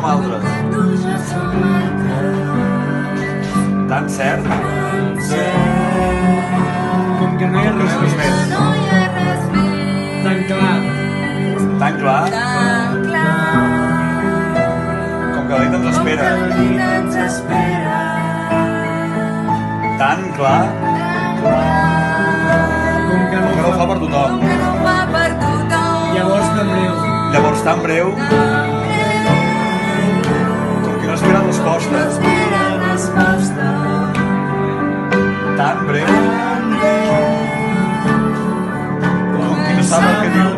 som altres. Tan cert Com que no hi ha res més. Tan clar. tan clar com que la nit ens espera. Tan clar Com que com que no ho fa per tothom. Llavors tan breu. Llavors tan breu com que no espera respostes. Tan breu com qui no sap el que diu.